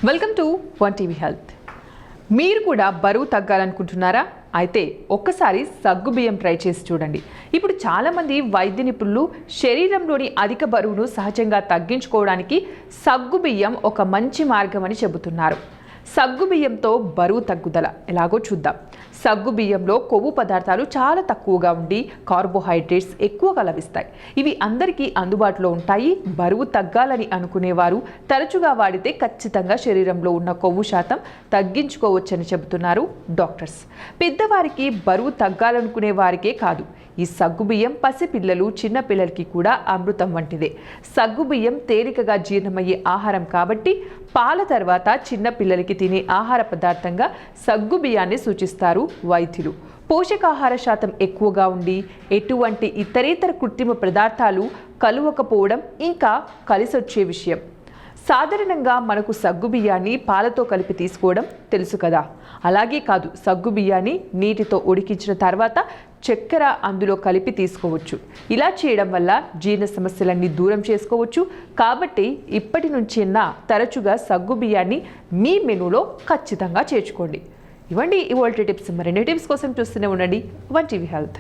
Welcome to one TV health. మీరు కూడా బరువు తగ్గాలనుకుంటున్నారా? అయితే ఒక్కసారి సగ్గుబియ్యం ట్రై చేసి చూడండి. ఇప్పుడు చాలామంది వైద్య నిపుణులు శరీరంలోని అధిక బరువును సహజంగా తగ్గించుకోవడానికి సగ్గుబియ్యం ఒక మంచి మార్గం అని చెబుతున్నారు. సగ్గుబియ్యంతో బరువు తగ్గుదల ఎలాగో చూద్దాం. సగ్గుబియ్యంలో కొవ్వు పదార్థాలు చాలా తక్కువగా ఉండి కార్బోహైడ్రేట్స్ ఎక్కువగా లభిస్తాయి. ఇవి అందరికీ అందుబాటులో ఉంటాయి. బరువు తగ్గాలని అనుకునేవారు తరచుగా వాడితే ఖచ్చితంగా శరీరంలో ఉన్న కొవ్వు శాతం తగ్గించుకోవచ్చని చెబుతున్నారు డాక్టర్స్. పెద్దవారికి బరువు తగ్గాలనుకునే వారికే కాదు, ఈ సగ్గుబియ్యం పసిపిల్లలు చిన్నపిల్లలకి కూడా అమృతం వంటిదే. సగ్గుబియ్యం తేలికగా జీర్ణమయ్యే ఆహారం కాబట్టి పాల తర్వాత చిన్నపిల్లలకి తినే ఆహార పదార్థంగా సగ్గుబియ్యాన్ని సూచిస్తారు వైద్యులు. పోషకాహార శాతం ఎక్కువగా ఉండి ఎటువంటి ఇతరేతర కృత్రిమ పదార్థాలు కలవకపోవడం ఇంకా కలిసొచ్చే విషయం. సాధారణంగా మనకు సగ్గుబియ్యాన్ని పాలతో కలిపి తీసుకోవడం తెలుసు కదా. అలాగే కాదు, సగ్గుబియ్యాన్ని నీటితో ఉడికించిన తర్వాత చక్కెర అందులో కలిపి తీసుకోవచ్చు. ఇలా చేయడం వల్ల జీర్ణ సమస్యలన్నీ దూరం చేసుకోవచ్చు. కాబట్టి ఇప్పటి నుంచైనా తరచుగా సగ్గుబియ్యాన్ని మీ మెనూలో ఖచ్చితంగా చేర్చుకోండి. ఇవ్వండి ఇవాల్టి టిప్స్. మరిన్ని టిప్స్ కోసం చూస్తూనే ఉండండి వన్ టీవీ హెల్త్.